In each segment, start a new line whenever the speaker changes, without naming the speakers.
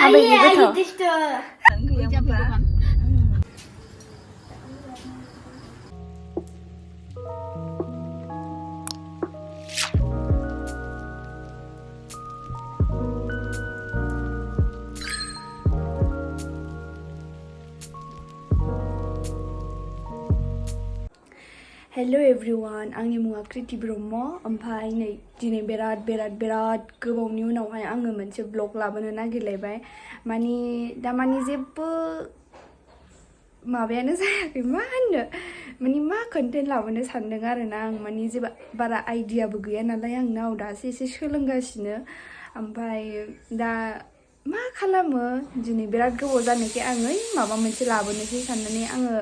माबायदि गोथाव hello everyone आंनि मुङा कृति ब्रह्म ओमफ्राय नै दिनै बिराद गोबावनि उनावहाय आङो मोनसे ब्लग लाबोनो नागिरलायबाय माने दामानि जेबो माबायानो जायाखै मा होननो माने मा कन्टेन्ट लाबोनो सानदों आरोना आं माने जेबो बारा आइडियाबो गैया नालाय आंनाव दासो एसे सोलोंगासिनो ओमफ्राय दा मा खालामो दिनै बिराद गोबाव जानायखाय आं माबा मोनसे लाबोनोसै साननानै आङो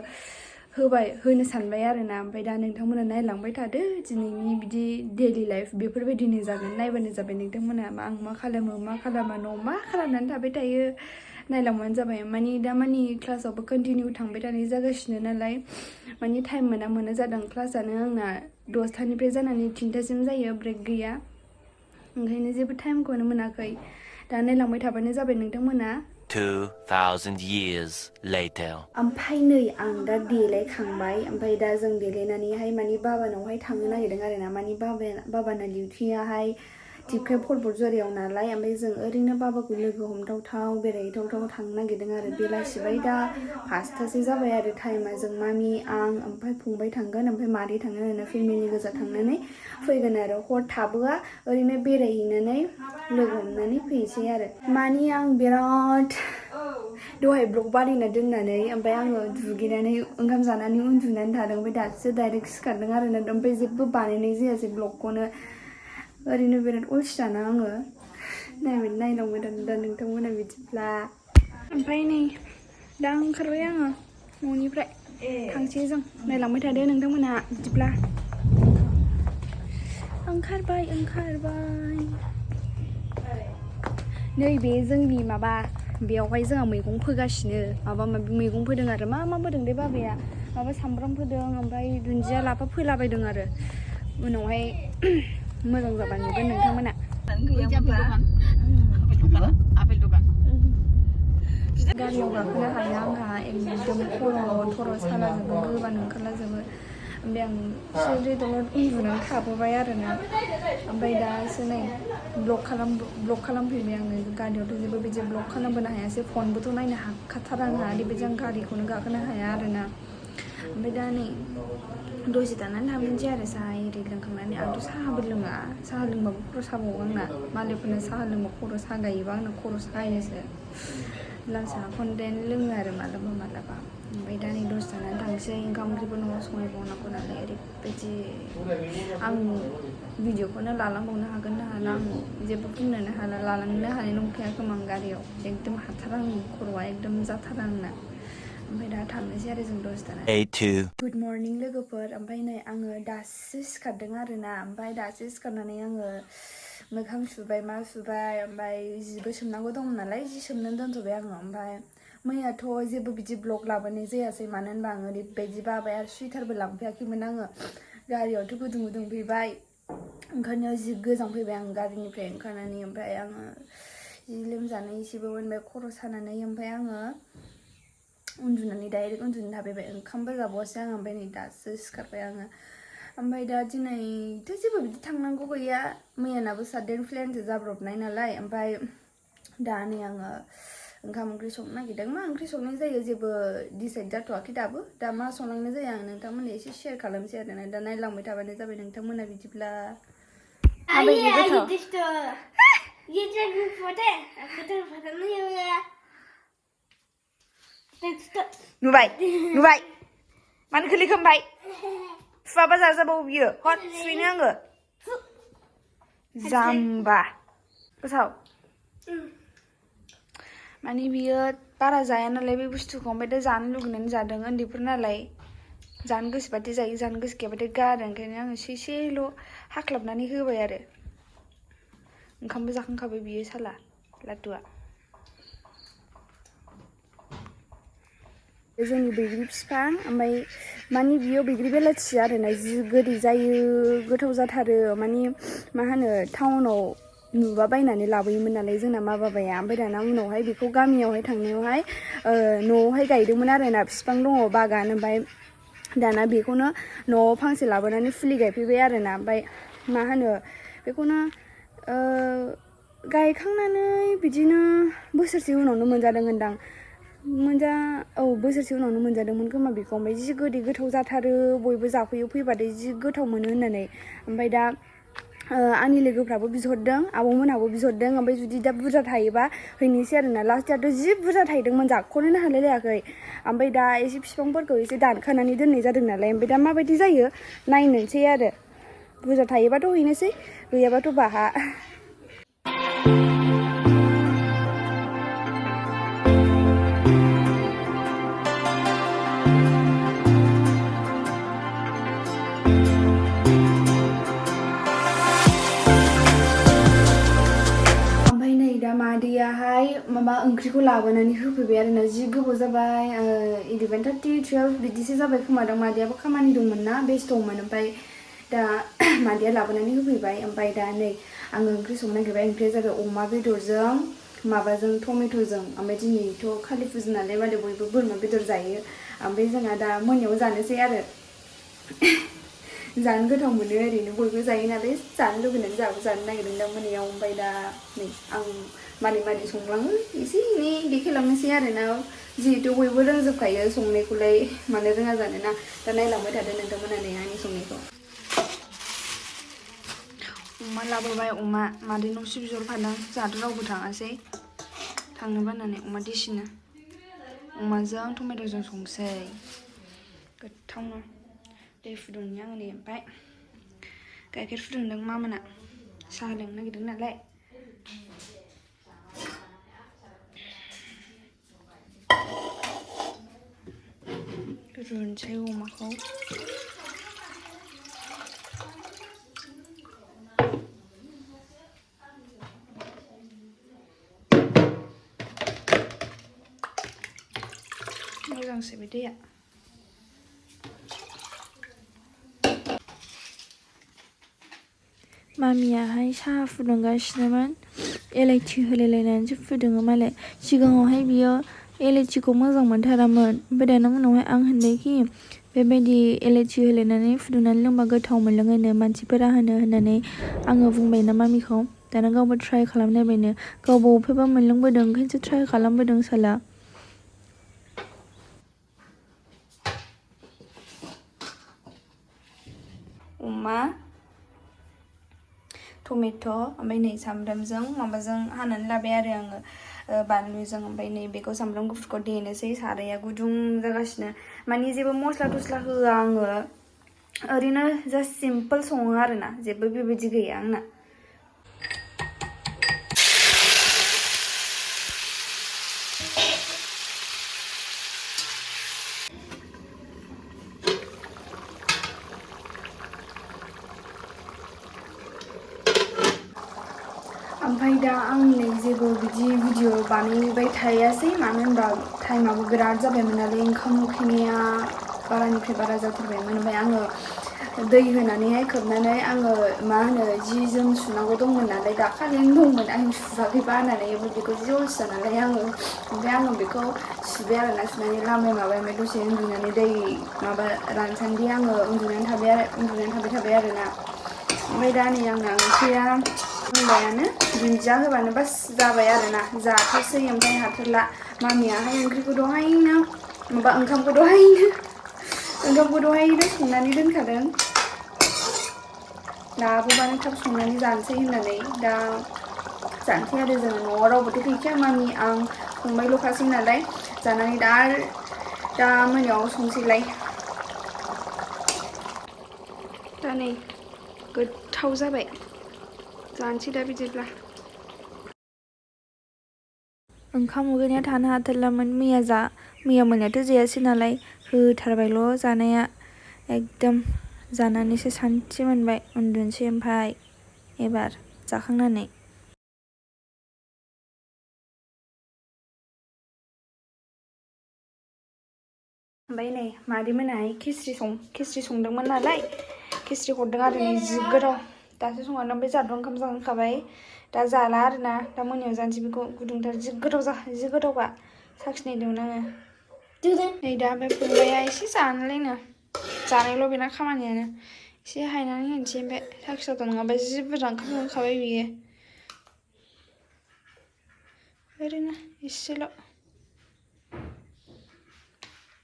होनो सानबाय आरोना ओमफ्राय दा नोंथांमोना नायलांबाय थादो दिनैनि बिदि डेलि लाइफ बेफोरबायदिनो जागोन नायबानो जाबाय नोंथांमोना आं मा खालामो मा खालामा न'आव मा खालामनानै थाबाय थायो नायलांबानो जाबाय माने दा माने क्लासावबो कन्टिनिउ थांबाय थानाय जागासिनो नालाय माने टाइम मोना जादों क्लासानो आंना 10टानिफ्राय जानानै 3टासिम जायो ब्रेक गैया ओंखायनो जेबो टाइमखौनो मोनाखै दा नायलांबाय थाबानो जाबाय नोंथांमोना
2000 years later
ओमफ्राय नै आं दा देलायखांबाय ओमफ्राय दा जों देलायनानैहाय माने बाबानावहाय थांनो नागिरदों आरोना माने बाबाना डिउटियाहाय टिपकाइ परबतझारियाव नालाय ओमफ्राय जों ओरैनो बाबाखौ लोगो हमथावथाव बेरायहैथावथाव थांनो नागिरदों आरो बेलासिबाय दा 5टासो जाबाय आरो टाइमा जों मामि आं ओमफ्राय फंबाय थांगोन ओमफ्राय मादै थांगोन आरोना फेमिलि गोजा थांनानै फैगोन आरो हर थाबोआ ओरैनो बेरायहैनानै लोगो हमनानै फैनोसै आरो माने आं बिराद दहाय ब्लग बानायना दोननानै ओमफ्राय आङो दुगैनानै ओंखाम जानानै उन्दुनानै थादों ओमफ्राय दासो डाइरेक्ट सिखारदों आरोना ओमफ्राय जेबो बानायनाय जायासै ब्लगखौनो ओरैनो बिराद अलसियाना आङो नायलांबाय थादों दा नोंथांमोना बिदिब्ला ओमफ्राय नै दा ओंखारबाय आङो न'निफ्राय थांसै जों नायलांबाय थादो नोंथांमोना बिदिब्ला ओंखारबाय नैबे जोंनि माबा बेयावहाय जोंहा मैगं फोगासिनो माबा माबि मैगं फोदों आरो मा फोदों दे बाबाया माबा सामब्राम फोदों ओमफ्राय दुन्दिया लाफा फोलाबायदों आरो उनावहाय मोजां जाबा नुगोन नोंथांमोना गारियाव गाखोनो हाया आंहा एकदम खर' सालाजोबो गोबानो ओंखारलाजोबो ओमफ्राय आं सिरि दलद उन्दुनानै थाबोबाय आरोना ओमफ्राय दासो नै ब्लग खालामफैबाय आङो गारियावथ' जेबो बिदि ब्लग खालामबोनो हायासै फनबोथ' नायनो हाखाथारा आंहा ओरैबायदि आं गारिखौनो गाखोनो हाया आरोना ओमफ्राय दा नै दसे थानानै थांफिनसै आरो साहा एरि लोंखांनानै आंथ' साहाबो लोङा साहा लोंबाबो खर' साबावो आंना मालायफोरनो साहा लोंबा खर' सागायोबा आंना खर' सायोसो लाल साहाखौनो लोङो आरो मालाबा ओमफ्राय दा नै दसे थानानै थांसै ओंखाम ओंख्रिबो न'आव संहैबावनांगौ नालाय ओरैबायदि आं भिडिअखौनो लालांबावनो हागोन ना हाला आं जेबो बुंनोनो हाला लालांनो हानाय नंखाया खोमा आं गारियाव एकदम हाथारा आं खर'आ एकदम जाथारा आंना ओमफ्राय दा थांनोसै आरो जों दसे थानानै गुड मर्निं लोगोफोर ओमफ्राय नै आङो दासो सिखारदों आरोना ओमफ्राय दासो सिखारनानै आङो मोखां सुबाय मा सुबाय ओमफ्राय जिबो सोमनांगौ दंमोन नालाय जि सोमनानै दोनथ'बाय आङो ओमफ्राय मैयाथ' जेबो बिदि ब्लग लाबोनाय जायासै मानो होनबा आङो ओरैबायदि बाबाय आरो सुइटारबो लांफैयाखैमोन आङो गारियावथ' गुदुं फैबाय ओंखारनायाव जि गोजां फैबाय आं गारिनिफ्राय ओंखारनानै ओमफ्राय आङो जि लोमजानाय एसेबो मोनबाय खर' सानानै ओमफ्राय आङो उन्दुनानै डाइरेक्ट उन्दुनो थाबाय ओंखामबो जाबावासै आङो ओमफ्राय नै दासो सिखारबाय आङो ओमफ्राय दा दिनैथ' जेबो बिदि थांनांगौ गैया मैयानाबो साडेन प्लेनसो जाब्रबनाय नालाय ओमफ्राय दा नै आङो ओंखाम ओंख्रि संनो नागिरदों मा ओंख्रि संनाय जायो जेबो डिसाइड जाथ'वाखै दाबो दा मा संलांनाय जायो आं नोंथांमोननो एसे शेयार खालामसै आरोना दा नायलांबाय थाबानो जाबाय नोंथांमोना बिदिब्ला नुबाय मानो खोलैखो ओमफ्राय फुवाबा जाजाबावो बियो हट सुइनो आङो जाम्बा गोसाव माने बियो बारा जाया नालाय बे बुस्थुखौ ओमफ्राय दा जानो लुगैनानै जादों उन्दैफोर नालाय जानो गोसोबाथाय जायो जानो गोसो गैयाबाथाय गारो ओंखायनो आङो एसेल' हाख्लाबनानै होबाय आरो ओंखामबो जाखांखाबाय बियो साला लादुआ जोंनि बैग्रि बिफां ओमफ्राय माने बियो बैग्रि बेलाथि आरोना जि गोदै जायो गोथाव जाथारो माने मा होनो टाउनाव नुबा बायनानै लाबोयोमोन नालाय जोंना मा बाबाया ओमफ्राय दाना उनावहाय बेखौ गामियावहाय थांनायावहाय न'आवहाय गायदोंमोन आरोना बिफां दङ बागान ओमफ्राय दाना बेखौनो न'आव फांसे लाबोनानै फुलि गायफैबाय आरोना ओमफ्राय मा होनो बेखौनो गायखांनानै बिदिनो बोसोरसे उनावनो मोनजादोंमोनदां बोसोरसे उनावनो मोनजादोंमोन खोमा बेखौ ओमफ्राय जि गोदै गोथाव जाथारो बयबो जाफैयो फैबाथाय जि गोथाव मोनो होननानै ओमफ्राय दा आंनि लोगोफ्राबो बिहरदों आब'मोनहाबो बिहरदों ओमफ्राय जुदि दा बुरजा थायोबा हैनोसै आरोना लास्टआथ' जि बुरजा थाहैदोंमोन जाख'नोनो हालाय लायाखै ओमफ्राय दा एसे बिफांफोरखौ एसे दानखानानै दोननाय जादों नालाय ओमफ्राय दा माबायदि जायो नायनोसै आरो बुरजा थायोबाथ' हैनोसै गैयाबाथ' बाहा मादैयाहाय माबा ओंख्रिखौ लाबोनानै होफैबाय आरोना जि गोबाव जाबाय 11:30-12 बिदिसो जाबाय खोमादां मादैयाबो खामानि दंमोन ना बेस्थ'मोन ओमफ्राय दा मादैया लाबोनानै होफैबाय ओमफ्राय दा नै आङो ओंख्रि संनो नागिरबाय ओंख्रिया जाबाय अमा बेदरजों माबाजों टमेट'जों ओमफ्राय दिनैथ' कालि फुजा नालाय मालाय बयबो बोरमा बेदर जायो ओमफ्राय जोंहा दा मोनायाव जानोसै आरो जानो गोथाव मोनो ओरैनो बयबो जायो नालाय जानो लुबैनानै जानो नागिरदों दा मोनायाव ओमफ्राय दा नै आं मारै संलाङो एसे एनै देखायलांनोसै आरोना जिहेथु बयबो रोंजोबखायो संनायखौलाय मानो रोङा जानोना दा नायलांबाय थादो नोंथांमोना नै आंनि संनायखौ अमा लाबोबाय अमा मादैनावसो बिहरफादों जोंहाथ' रावबो थाङासै थांनो बानानै अमा देसिनो अमाजों टमेट'जों संसै गोथावनो दै फुदुंनि आङो नै ओमफ्राय गाइखेर फुदुंदों मामोना साहा लोंनो नागिरदों नालाय रुनोसै अमाखौ मोजांसो बे दैया मामियाहाय साहा फुदुंगासिनोमोन एलाइचि होलायलायनानैसो फुदुङो मालाय सिगाङावहाय बियो एलाइचिखौ मोजां मोनथारामोन ओमफ्राय दाना उनावहाय आं होनबायखि बेबायदि एलाइचि होलायनानै फुदुंनानै लोंबा गोथाव मोनलोङोनो मानसिफोरा होननानै आङो बुंबायना मामिखौ दाना गावबो ट्राइ खालामनायबायनो गावबो अबेहायबा मोनलोंबोदों ओंखायनोसो ट्राइ खालामबोदों साला अमा टमेट' ओमफ्राय नै सामब्रामजों माबाजों हानानै लाबाय आरो आङो बानलुजों ओमफ्राय नै बेखौ सामब्राम गुफुरखौ देनोसै साराया गुदुं जागासिनो माने जेबो मस्ला थस्ला होआ आङो ओरैनो जास्ट सिम्पोल सङो आरोना जेबो बेबायदि गैया आंना ओमफ्राय दा आं नै जेबो बिदि भिडिअ बानायबाय थायासै मानो होनबा टाइमाबो बिराद जाबायमोन नालाय ओंखाम उखैनाया बारानिफ्राय बारा जाथारबायमोन ओमफ्राय आङो दै होनानैहाय खोबनानै आङो मा होनो जि जोम सुनांगौ दंमोन नालाय दाखालिनो दंमोन आं सुवाखैबा होननानै बेखौ जि अलसिया नालाय आङो ओमफ्राय आङो बेखौ सुबाय आरोना सुनानै लामबाय माबाय ओमफ्राय दसे उन्दुनानै दै माबा रानसान्दि आङो उन्दुनानै थाबाय आरोना ओमफ्राय दा नै आंना ओंख्रिया मोनबायानो दुन्दिया होबानो बास जाबाय आरोना जाथोंसै ओमफ्राय हाथारला मामियाहाय ओंख्रिखौ दहायनो माबा ओंखामखौ दहायनो संनानै दोनखादों लाबोबानो थाब संनानै जानोसै होननानै दा जानोसै आरो जोङो न'आव रावबोथ' गैखाया मामि आं फंबायल'खासै नालाय जानानै दा मोनायाव संसैलाय दा नै गोथाव जाबाय जानोसै दा बिदिब्ला ओंखाम उखैनाया थानो हाथारलामोन मैया मोनायाथ' जायासै नालाय होथारबायल' जानाया एकदम जानानैसो सान्थि मोनबाय उन्दुनोसै ओमफ्राय एबार जाखांनानै ओमफ्राय नै मादैमोनाहाय खिस्रि संदोंमोन नालाय खिस्रि हरदों आरो नै जि गोथाव दासो संनानै ओमफ्राय जोंहाथ' ओंखाम जाखांखाबाय दा जाला आरोना दा मोनायाव जानोसै बेखौ गुदुंथार जि गोथावखा साखिनायदोंमोन आङो नै दा ओमफ्राय फंबाया एसे जानोलायनो जानायल' बेना खामानियानो एसे हायनानै होनोसै ओमफ्राय साखिथावथाव नङाबा जि बुरजा ओंखाम संखाबाय बियो ओरैनो एसेल'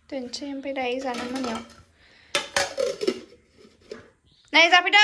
दोनसै ओमफ्राय दायो जानो मोनायाव नै जाफैदो